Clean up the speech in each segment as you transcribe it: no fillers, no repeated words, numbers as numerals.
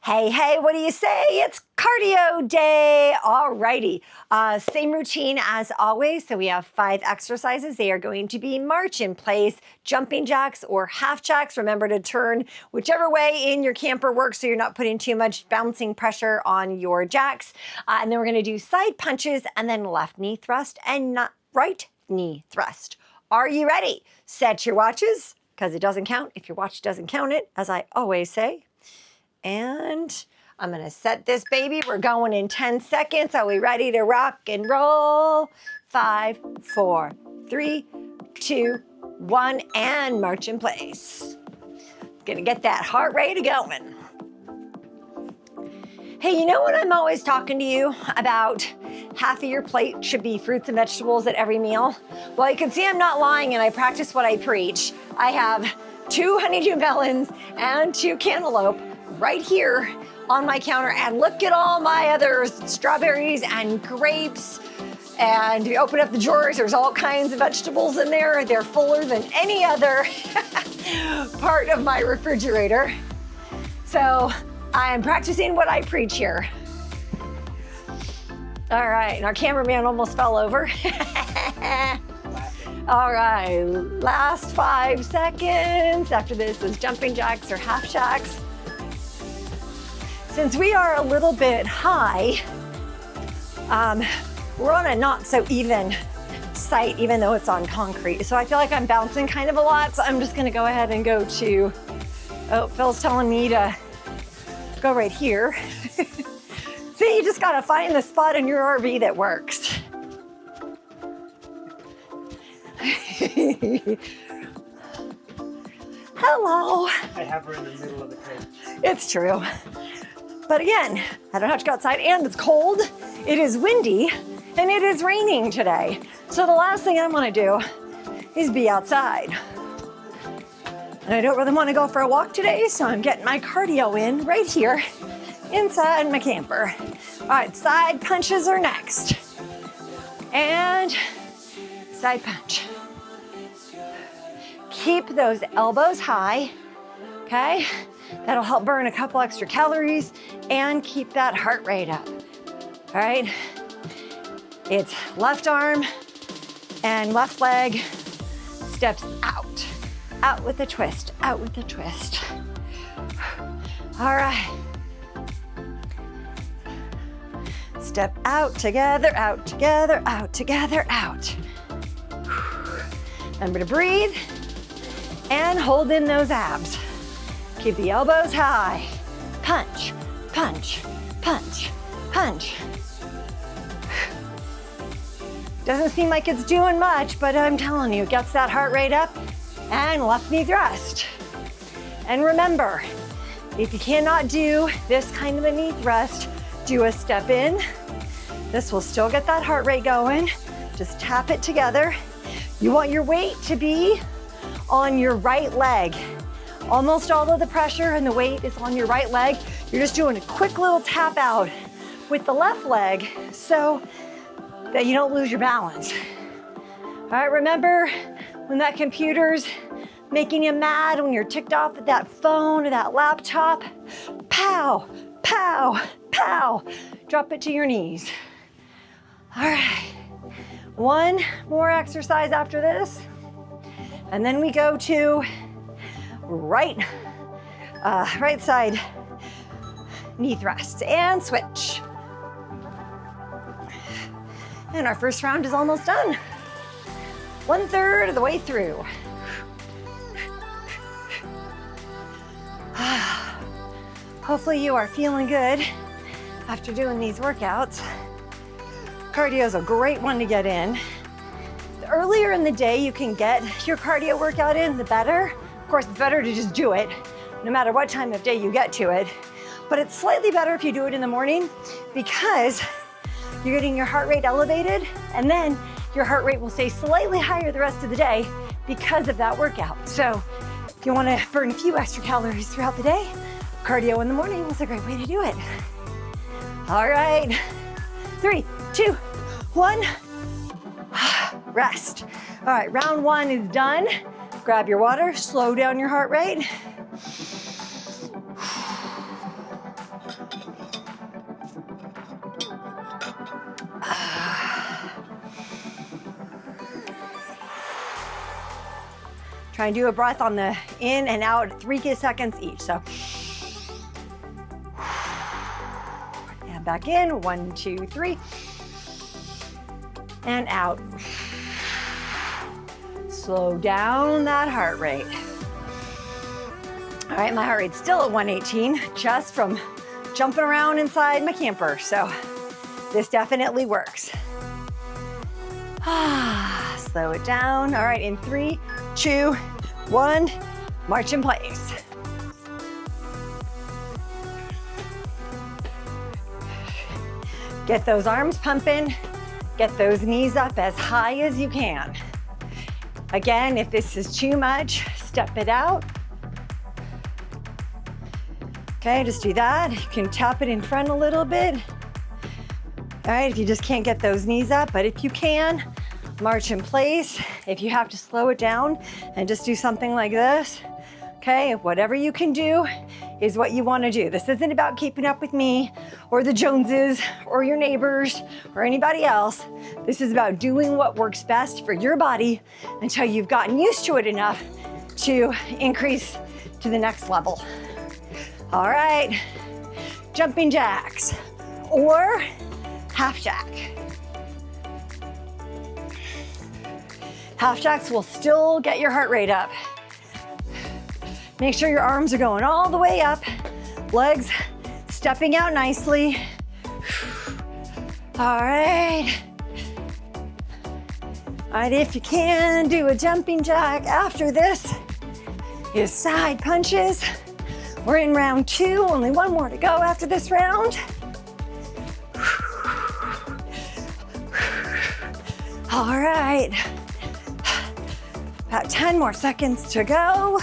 Hey, hey, what do you say? It's cardio day. Alrighty. Same routine as always. So we have 5 exercises. They are going to be march in place, jumping jacks or half jacks. Remember to turn whichever way in your camper works so you're not putting too much bouncing pressure on your jacks. And then we're going to do side punches and then left knee thrust and not right knee thrust. Are you ready? Set your watches because it doesn't count if your watch doesn't count it, as I always say. And I'm gonna set this baby. We're going in 10 seconds. Are we ready to rock and roll? 5, 4, 3, 2, 1, and march in place. Gonna get that heart rate going. Hey, you know what I'm always talking to you about? Half of your plate should be fruits and vegetables at every meal. Well, you can see I'm not lying and I practice what I preach. I have 2 honeydew melons and 2 cantaloupe right here on my counter, and look at all my other strawberries and grapes. And if you open up the drawers, there's all kinds of vegetables in there. They're fuller than any other part of my refrigerator. So I'm practicing what I preach here. All right, and our cameraman almost fell over. All right, last 5 seconds. After this is jumping jacks or half jacks. Since we are a little bit high, we're on a not so even site, even though it's on concrete. So I feel like I'm bouncing kind of a lot. So I'm just gonna go ahead and go to, oh, Phil's telling me to go right here. See, you just gotta find the spot in your RV that works. Hello. I have her in the middle of the cage. It's true. But again, I don't have to go outside, and it's cold, it is windy, and it is raining today. So the last thing I want to do is be outside. And I don't really want to go for a walk today, so I'm getting my cardio in right here inside my camper. All right, side punches are next. And side punch. Keep those elbows high, okay? That'll help burn a couple extra calories and keep that heart rate up. All right, it's left arm and left leg steps out. Out with a twist, out with a twist. All right. Step out together, out together, out together, out. Remember to breathe and hold in those abs. Keep the elbows high. Punch, punch, punch, punch. Doesn't seem like it's doing much, but I'm telling you, it gets that heart rate up. And left knee thrust. And remember, if you cannot do this kind of a knee thrust, do a step in. This will still get that heart rate going. Just tap it together. You want your weight to be on your right leg. Almost all of the pressure and the weight is on your right leg. You're just doing a quick little tap out with the left leg so that you don't lose your balance. All right, remember when that computer's making you mad, when you're ticked off at that phone or that laptop, pow, pow, pow, drop it to your knees. All right, one more exercise after this, and then we go to right side knee thrusts and switch. And our first round is almost done. 1/3 of the way through. Hopefully you are feeling good after doing these workouts. Cardio is a great one to get in. The earlier in the day you can get your cardio workout in, the better. Of course, it's better to just do it, no matter what time of day you get to it. But it's slightly better if you do it in the morning because you're getting your heart rate elevated, and then your heart rate will stay slightly higher the rest of the day because of that workout. So if you want to burn a few extra calories throughout the day, cardio in the morning is a great way to do it. All right, 3, 2, 1, rest. All right, round 1 is done. Grab your water, slow down your heart rate. Try and do a breath on the in and out, 3 seconds each. So, and back in, 1, 2, 3, and out. Slow down that heart rate. All right, my heart rate's still at 118, just from jumping around inside my camper. So this definitely works. Slow it down. All right, in 3, 2, 1, march in place. Get those arms pumping. Get those knees up as high as you can. Again, if this is too much, step it out. Okay, just do that. You can tap it in front a little bit. All right, if you just can't get those knees up, but if you can, march in place. If you have to slow it down and just do something like this, okay, whatever you can do is what you want to do. This isn't about keeping up with me or the Joneses or your neighbors or anybody else. This is about doing what works best for your body until you've gotten used to it enough to increase to the next level. All right, jumping jacks or half jack. Half jacks will still get your heart rate up. Make sure your arms are going all the way up, legs stepping out nicely. All right. All right, if you can, do a jumping jack. After this is side punches. We're in round 2, only 1 more to go after this round. All right, about 10 more seconds to go.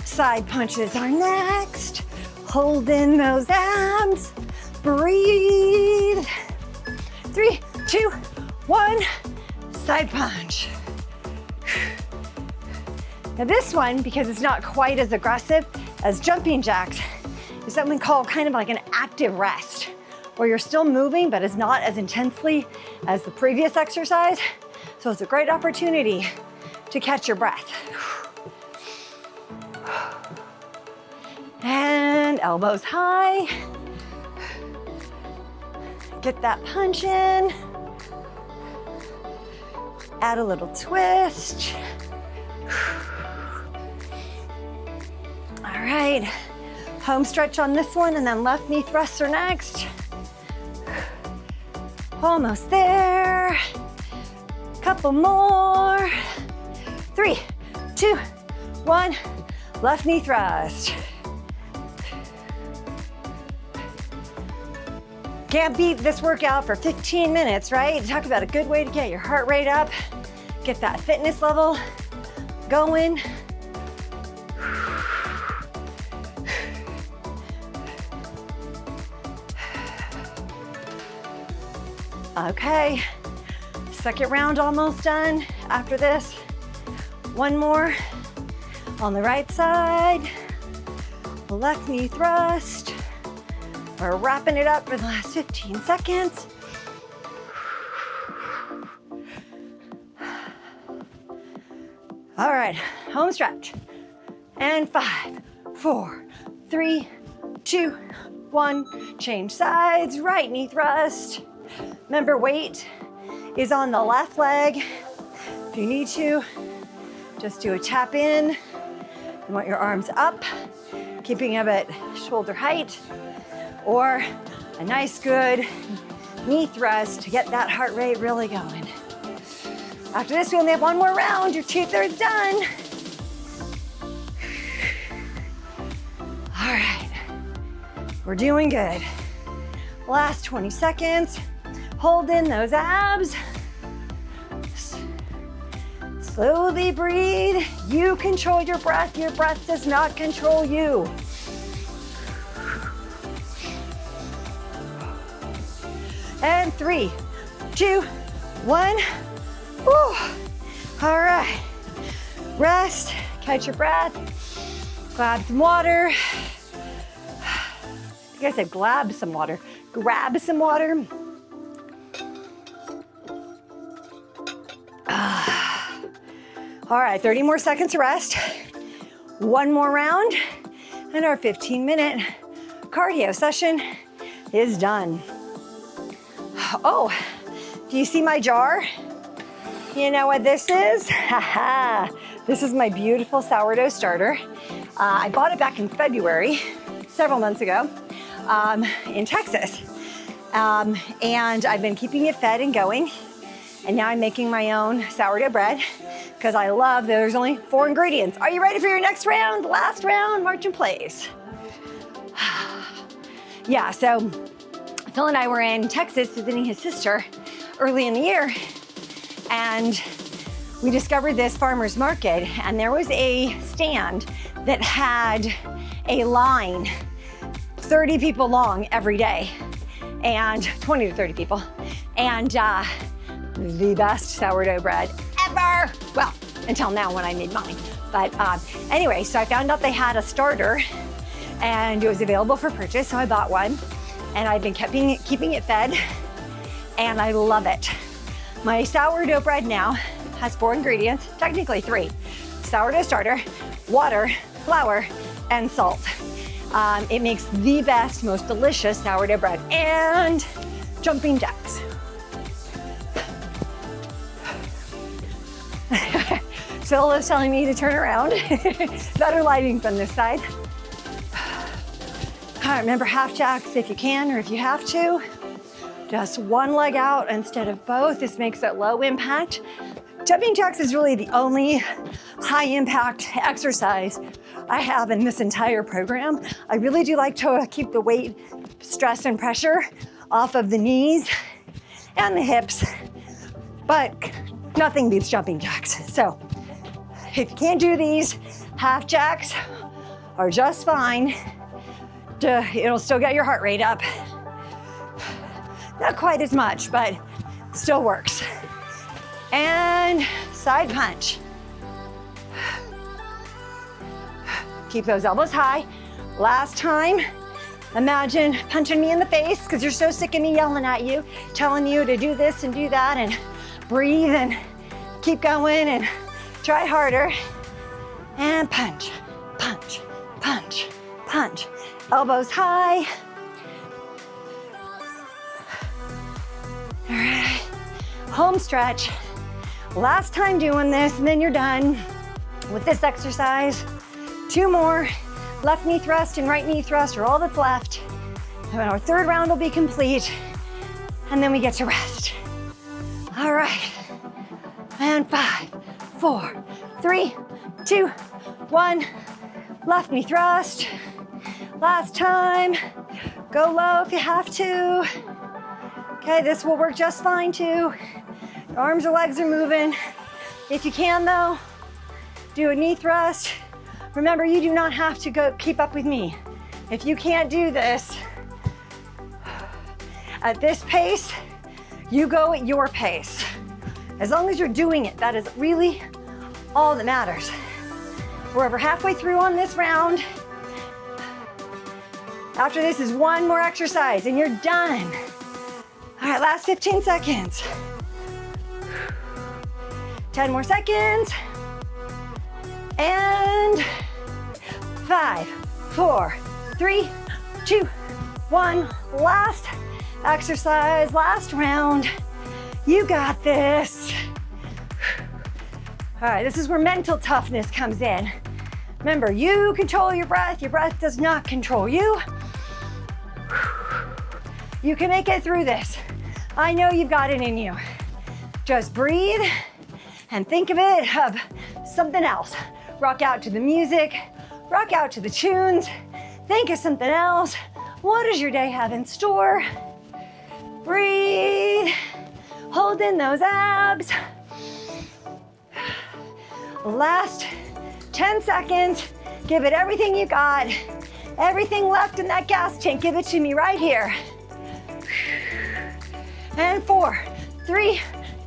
Side punches are next. Hold in those abs. Breathe. 3, 2, 1, side punch. Now this one, because it's not quite as aggressive as jumping jacks, is something called kind of like an active rest, where you're still moving, but it's not as intensely as the previous exercise. So it's a great opportunity to catch your breath. And elbows high. Get that punch in. Add a little twist. All right, home stretch on this one, and then left knee thrusts are next. Almost there. Couple more. 3, 2, 1, left knee thrust. Can't beat this workout for 15 minutes, right? Talk about a good way to get your heart rate up, get that fitness level going. Okay, second round almost done. After this, 1 more on the right side, left knee thrust. We're wrapping it up for the last 15 seconds. All right, home stretch. And 5, 4, 3, 2, 1. Change sides, right knee thrust. Remember, weight is on the left leg. If you need to, just do a tap in. You want your arms up, keeping them at shoulder height, or a nice good knee thrust to get that heart rate really going. After this, we only have 1 more round. You're 2/3 done. All right, we're doing good. Last 20 seconds. Hold in those abs. Slowly breathe. You control your breath. Your breath does not control you. And 3, 2, 1. Whew. All right. Rest, catch your breath, grab some water. I think I said grab some water. Grab some water. All right, 30 more seconds to rest. One more round, and our 15-minute cardio session is done. Oh, do you see my jar? You know what this is? Haha, this is my beautiful sourdough starter. I bought it back in February, several months ago, in Texas. And I've been keeping it fed and going. And now I'm making my own sourdough bread because I love that there's only 4 ingredients. Are you ready for your next round? Last round, march in place. Yeah, so Phil and I were in Texas visiting his sister early in the year, and we discovered this farmer's market, and there was a stand that had a line 30 people long every day, and 20 to 30 people, and the best sourdough bread ever. Well, until now when I made mine. But anyway, so I found out they had a starter and it was available for purchase, so I bought one, and I've been keeping it fed, and I love it. My sourdough bread now has 4 ingredients, technically 3. Sourdough starter, water, flour, and salt. It makes the best, most delicious sourdough bread, and jumping jacks. Phil is telling me to turn around. Better lighting from this side. All right, remember half jacks if you can, or if you have to. Just one leg out instead of both. This makes it low impact. Jumping jacks is really the only high impact exercise I have in this entire program. I really do like to keep the weight, stress, and pressure off of the knees and the hips, but nothing beats jumping jacks. So if you can't do these, half jacks are just fine. It'll still get your heart rate up. Not quite as much, but still works. And side punch. Keep those elbows high. Last time, imagine punching me in the face because you're so sick of me yelling at you, telling you to do this and do that, and breathe and keep going and try harder. And punch, punch, punch, punch. Elbows high. All right, home stretch. Last time doing this, and then you're done with this exercise. 2 more, left knee thrust and right knee thrust are all that's left. And our 3rd round will be complete, and then we get to rest. All right, and 5, 4, 3, 2, 1. Left knee thrust. Last time, go low if you have to. Okay, this will work just fine too. Your arms or legs are moving. If you can though, do a knee thrust. Remember, you do not have to go keep up with me. If you can't do this at this pace, you go at your pace. As long as you're doing it, that is really all that matters. We're over halfway through on this round. After this is 1 more exercise and you're done. All right, last 15 seconds. 10 more seconds. And 5, 4, 3, 2, 1. Last exercise, last round. You got this. All right, this is where mental toughness comes in. Remember, you control your breath does not control you. You can make it through this. I know you've got it in you. Just breathe and think of something else. Rock out to the music, rock out to the tunes, think of something else. What does your day have in store? Breathe, hold in those abs. Last 10 seconds, give it everything you got. Everything left in that gas tank, give it to me right here. And 4, 3,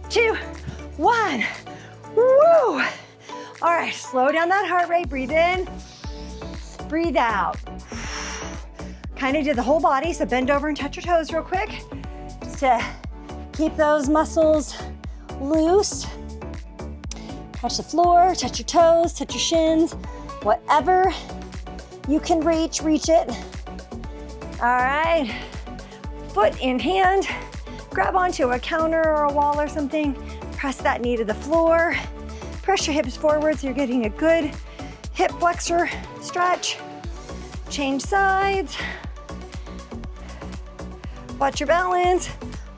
2, 1. Woo! All right, slow down that heart rate, breathe in, breathe out. Kind of did the whole body, so bend over and touch your toes real quick, just to keep those muscles loose. Touch the floor, touch your toes, touch your shins, whatever you can reach it. All right, foot in hand, grab onto a counter or a wall or something, press that knee to the floor, press your hips forward so you're getting a good hip flexor stretch. Change sides. Watch your balance,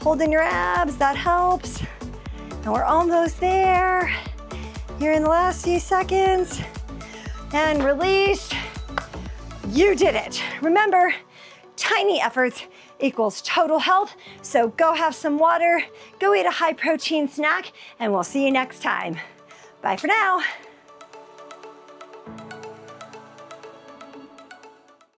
holding your abs, that helps. And we're almost there. Here in the last few seconds. And release. You did it. Remember, tiny efforts equals total health. So go have some water, go eat a high protein snack, and we'll see you next time. Bye for now.